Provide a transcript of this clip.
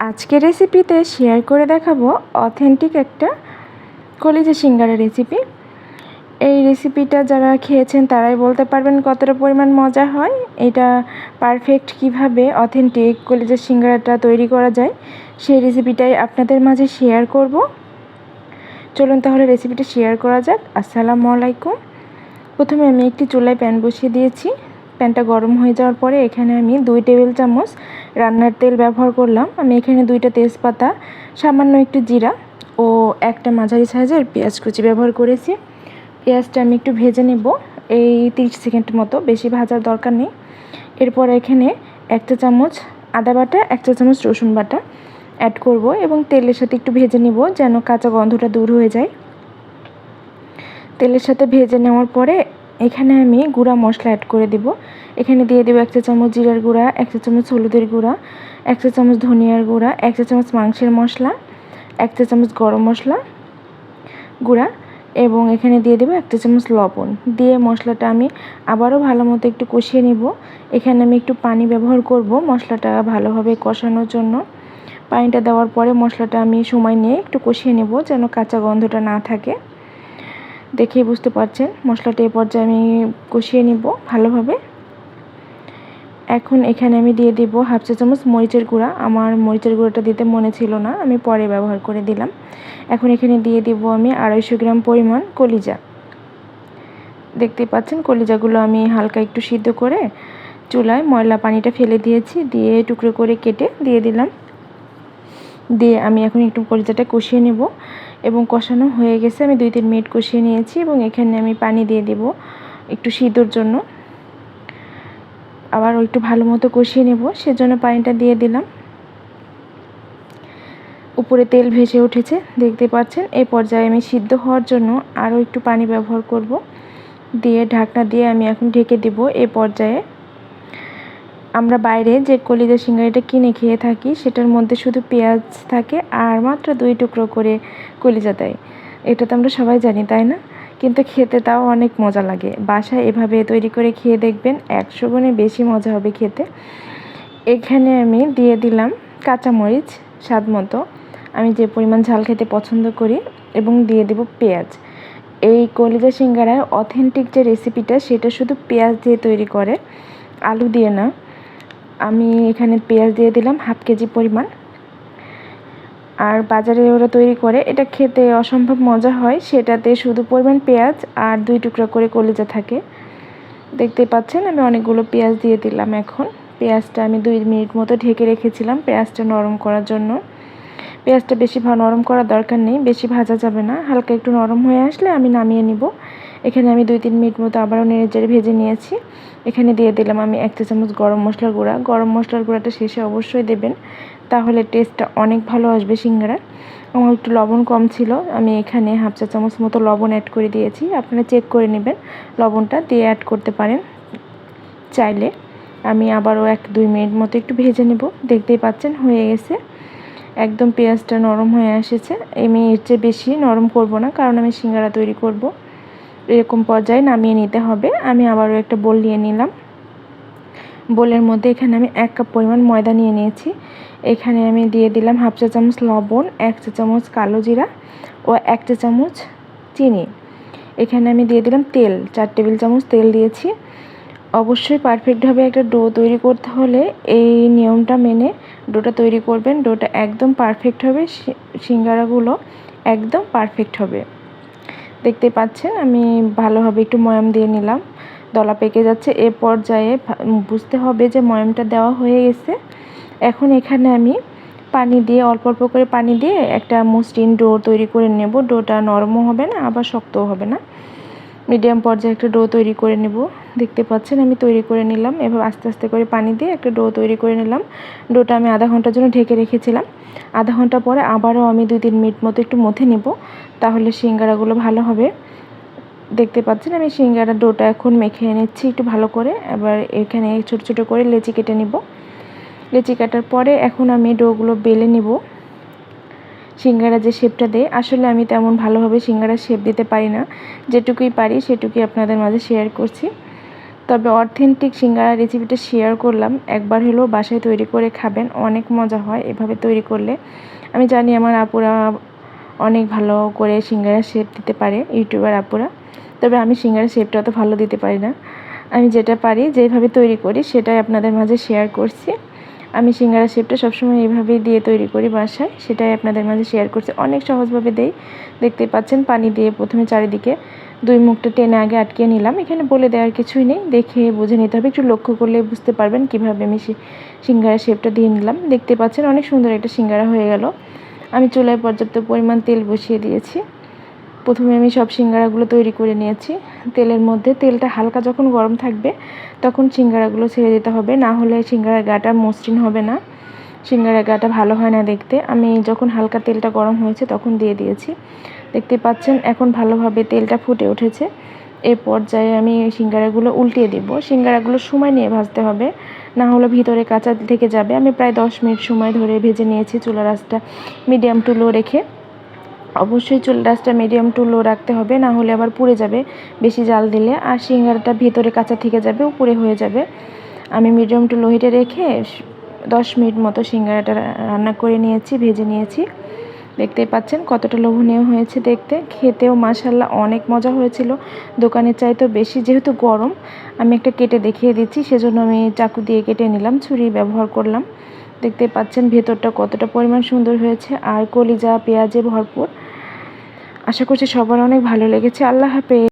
আজকের রেসিপিতে শেয়ার করে দেখাবো অথেন্টিক একটা কলিজা সিঙ্গারা রেসিপি। এই রেসিপিটা যারা খেয়েছেন তারাই বলতে পারবেন কতটা পরিমাণ মজা হয়। এটা পারফেক্ট কিভাবে অথেন্টিক কলিজা সিঙ্গারাটা তৈরি করা যায় সেই রেসিপিটাই আপনাদের মাঝে শেয়ার করব। চলুন তাহলে রেসিপিটা শেয়ার করা যাক। আসসালামু আলাইকুম। প্রথমে আমি একটি চুলায় প্যান বসিয়ে দিয়েছি। প্যানটা গরম হয়ে যাওয়ার পরে এখানে আমি 2 টেবিল চামচ রান্নার তেল ব্যবহার করলাম। আমি এখানে 2টা তেজপাতা, সামান্য একটু জিরা ও একটা মাঝারি সাইজের পেঁয়াজ কুচি ব্যবহার করেছি। পেঁয়াজটা আমি একটু ভেজে নেব, এই 30 সেকেন্ড মতো, বেশি ভাজার দরকার নেই। এরপর এখানে 1 চা চামচ আদা বাটা, 1 চা চামচ রসুন বাটা অ্যাড করব এবং তেলের সাথে একটু ভেজে নেব যেন কাঁচা গন্ধটা দূর হয়ে যায়। তেলের সাথে ভেজে নেওয়ার পরে এখানে আমি গুঁড়া মশলা অ্যাড করে দেব। এখানে দিয়ে দেবো 1 চা চামচ জিরার গুঁড়া, 1 চা চামচ হলুদের গুঁড়া, 1 চা চামচ ধনিয়ার গুঁড়া, 1 চা চামচ মাংসের মশলা, 1 চা চামচ গরম মশলা গুঁড়া এবং এখানে দিয়ে দেবো 1 চা চামচ লবণ। দিয়ে মশলাটা আমি আবারও ভালো মতো একটু কষিয়ে নেব। এখানে আমি একটু পানি ব্যবহার করব মশলাটা ভালোভাবে কষানোর জন্য। পানিটা দেওয়ার পরে মশলাটা আমি সময় নিয়ে একটু কষিয়ে নেব যেন কাঁচা গন্ধটা না থাকে। দেখেই বুঝতে পারছেন মশলাটা এই পর্যায়ে আমি কষিয়ে নিব ভালোভাবে। এখন এখানে আমি দিয়ে দিব 1/2 চা চামচ মরিচের গুঁড়া। আমার মরিচের গুঁড়াটা দিতে মনে ছিল না, আমি পরে ব্যবহার করে দিলাম। এখন এখানে দিয়ে দিব আমি 250 গ্রাম পরিমাণ কলিজা। দেখতেই পাচ্ছেন কলিজাগুলো আমি হালকা একটু সিদ্ধ করে চুলায় ময়লা পানিটা ফেলে দিয়েছি, দিয়ে টুকরো করে কেটে দিয়ে দিলাম। দিয়ে আমি এখন একটু কলিজাটা কষিয়ে নেব এবং কষানো হয়ে গেছে। আমি 2-3 মিনিট কষিয়ে নিয়েছি এবং এখানে আমি পানি দিয়ে দেব একটু সিদ্ধর জন্য। আবার একটু ভালো মতো কষিয়ে নেব, সেজন্য পানিটা দিয়ে দিলাম। উপরে তেল ভেসে উঠেছে দেখতে পাচ্ছেন। এই পর্যায়ে আমি সিদ্ধ হওয়ার জন্য আরও একটু পানি ব্যবহার করব। দিয়ে ঢাকনা দিয়ে আমি এখন ঢেকে দেব। এই পর্যায়ে আমরা বাইরে যে কলিজা সিঙ্গারাটা কিনে খেয়ে থাকি সেটার মধ্যে শুধু পেঁয়াজ থাকে আর মাত্র 2 টুকরো করে কলিজা দেয়। এটা তো আমরা সবাই জানি, তাই না? কিন্তু খেতে তাও অনেক মজা লাগে। বাসায় এভাবে তৈরি করে খেয়ে দেখবেন, 100 গুণে বেশি মজা হবে খেতে। এখানে আমি দিয়ে দিলাম কাঁচামরিচ স্বাদ মতো, আমি যে পরিমাণ ঝাল খেতে পছন্দ করি, এবং দিয়ে দেব পেঁয়াজ। এই কলিজা সিঙ্গারার অথেন্টিক যে রেসিপিটা সেটা শুধু পেঁয়াজ দিয়ে তৈরি করে, আলু দিয়ে না। আমি এখানে পেঁয়াজ দিয়ে দিলাম 1/2 কেজি পরিমাণ। আর বাজারে ওরা তৈরি করে, এটা খেতে অসম্ভব মজা হয়। সেটাতে শুধু পরিমাণ পেঁয়াজ আর 2 টুকরা করে কলিজা থাকে। দেখতেই পাচ্ছেন আমি অনেকগুলো পেঁয়াজ দিয়ে দিলাম। এখন পেঁয়াজটা আমি 2 মিনিট মতো ঢেকে রেখেছিলাম পেঁয়াজটা নরম করার জন্য। পেঁয়াজটা বেশি নরম করার দরকার নেই, বেশি ভাজা যাবে না। হালকা একটু নরম হয়ে আসলে আমি নামিয়ে নিব। এখানে আমি 2-3 মিনিট মতো আবারও নেড়েচেড়ে ভেজে নিয়েছি। এখানে দিয়ে দিলাম আমি 1 চা চামচ গরম মশলার গুঁড়া। গরম মশলার গুঁড়াটা শেষে অবশ্যই দেবেন, তাহলে টেস্টটা অনেক ভালো আসবে সিঙ্গারার। আমার একটু লবণ কম ছিল, আমি এখানে 1/2 চা চামচ মতো লবণ অ্যাড করে দিয়েছি। আপনারা চেক করে নেবেন, লবণটা দিয়ে অ্যাড করতে পারেন চাইলে। আমি আবারও 1-2 মিনিট মতো একটু ভেজে নেব। দেখতেই পাচ্ছেন হয়ে গেছে, একদম পেঁয়াজটা নরম হয়ে এসেছে। আমি এর চেয়ে বেশি নরম করব না, কারণ আমি সিঙ্গারা তৈরি করব। এরকম পর্যায়ে নামিয়ে নিতে হবে। আমি আবারও একটা বোল নিয়ে নিলাম। বোলের মধ্যে এখানে আমি 1 কাপ পরিমাণ ময়দা নিয়ে নিয়েছি। এখানে আমি দিয়ে দিলাম 1/2 চা চামচ লবণ, 1 চা চামচ কালো জিরা ও 1 চা চামচ চিনি। এখানে আমি দিয়ে দিলাম তেল, 4 টেবিল চামচ তেল দিয়েছি। অবশ্যই পারফেক্টভাবে একটা ডো তৈরি করতে হলে এই নিয়মটা মেনে ডোটা তৈরি করবেন। ডোটা একদম পারফেক্ট হবে, সিঙ্গারাগুলো একদম পারফেক্ট হবে। দেখতে পাচ্ছেন আমি ভালোভাবে একটু ময়াম দিয়ে নিলাম, দলা পেকে যাচ্ছে। এ পর্যায়ে বুঝতে হবে যে ময়ামটা দেওয়া হয়ে গেছে। এখন এখানে আমি পানি দিয়ে, অল্প অল্প করে পানি দিয়ে একটা মসৃণ ডো তৈরি করে নেব। ডোটা নরমও হবে না আবার শক্তও হবে না, মিডিয়াম পর্যায়ে একটা ডো তৈরি করে নেব। দেখতে পাচ্ছেন আমি তৈরি করে নিলাম। এভাবে আস্তে আস্তে করে পানি দিয়ে একটা ডো তৈরি করে নিলাম। ডোটা আমি আধা ঘন্টার জন্য ঢেকে রেখেছিলাম। আধা ঘন্টা পরে আবারও আমি 2-3 মিনিট মতো একটু মথে নেব, তাহলে সিঙ্গারাগুলো ভালো হবে। দেখতে পাচ্ছেন আমি সিঙ্গারা ডোটা এখন মেখে নিচ্ছি একটু ভালো করে। এবার এখানে ছোট ছোট করে লেচি কেটে নিব। লেচি কাটার পরে এখন আমি ডোগুলো বেলে নিব। সিঙ্গারা যে শেপটা দেয়, আসলে আমি তেমন ভালোভাবে সিঙ্গারার শেপ দিতে পারি না, যেটুকুই পারি সেটুকুই আপনাদের মাঝে শেয়ার করছি। তবে অথেন্টিক সিঙ্গারা রেসিপিটা শেয়ার করলাম, একবার হলেও বাসায় তৈরি করে খাবেন, অনেক মজা হয় এভাবে তৈরি করলে। আমি জানি আমার আপুরা অনেক ভালো করে সিঙ্গারা শেপ দিতে পারে, ইউটিউবার আপুরা, তবে আমি সিঙ্গারা শেপটা অত ভালো দিতে পারি না। আমি যেটা পারি, যেভাবে তৈরি করি সেটাই আপনাদের মাঝে শেয়ার করছি। আমি সিঙ্গারা শেপটা সবসময় এইভাবেই দিয়ে তৈরি করি বাসায়, সেটাই আপনাদের মাঝে শেয়ার করছি। অনেক সহজভাবে দেই, দেখতে পাচ্ছেন। পানি দিয়ে প্রথমে চারিদিকে 2 মুখটা টেনে আগে আটকে নিলাম। এখানে বলে দেওয়ার কিছুই নেই, দেখে বুঝে নিতে হবে। একটু লক্ষ্য করলে বুঝতে পারবেন কীভাবে আমি সিঙ্গারা শেপটা দিয়ে নিলাম। দেখতে পাচ্ছেন অনেক সুন্দর একটা সিঙ্গারা হয়ে গেল। আমি চুলায় পর্যাপ্ত পরিমাণ তেল বসিয়ে দিয়েছি। প্রথমে আমি সব সিঙ্গারাগুলো তৈরি করে নিয়েছি তেলের মধ্যে। তেলটা হালকা যখন গরম থাকবে তখন সিঙ্গারাগুলো ছেড়ে দিতে হবে, না হলে সিঙ্গারার গাটা মসৃণ হবে না, সিঙ্গারার গাটা ভালো হয় না দেখতে। আমি যখন হালকা তেলটা গরম হয়েছে তখন দিয়ে দিয়েছি। দেখতে পাচ্ছেন এখন ভালোভাবে তেলটা ফুটে উঠেছে। এই পর্যায়ে আমি সিঙ্গারাগুলো উল্টিয়ে দেব। সিঙ্গারাগুলো সময় নিয়ে ভাজতে হবে, না হলে ভিতরে কাঁচা থেকে যাবে। আমি প্রায় 10 মিনিট সময় ধরে ভেজে নিয়েছি, চুলার আঁচটা মিডিয়াম টু লো রেখে। অবশ্যই চুলার আঁচটা মিডিয়াম টু লো রাখতে হবে, না হলে আবার পুড়ে যাবে বেশি জাল দিলে, আর সিঙ্গারাটা ভিতরে কাঁচা থেকে যাবে, উপরে হয়ে যাবে। আমি মিডিয়াম টু লো হিটে রেখে 10 মিনিট মতো সিঙ্গারাটা রান্না করে নিয়েছি, ভেজে নিয়েছি। দেখতেই পাচ্ছেন কতটা লোভনীয় হয়েছে দেখতে, খেতেও মাশাআল্লাহ অনেক মজা হয়েছিল, দোকানের চাইতেও বেশি। যেহেতু গরম, আমি একটা কেটে দেখিয়ে দিচ্ছি, সেজন্য আমি চাকু দিয়ে কেটে নিলাম, ছুরি ব্যবহার করলাম। দেখতে পাচ্ছেন ভেতরটা কতটা পরিমাণ সুন্দর হয়েছে, আর কলিজা পেঁয়াজে ভরপুর। আশা করছি সবার অনেক ভালো লেগেছে। আল্লাহ হাফেজ।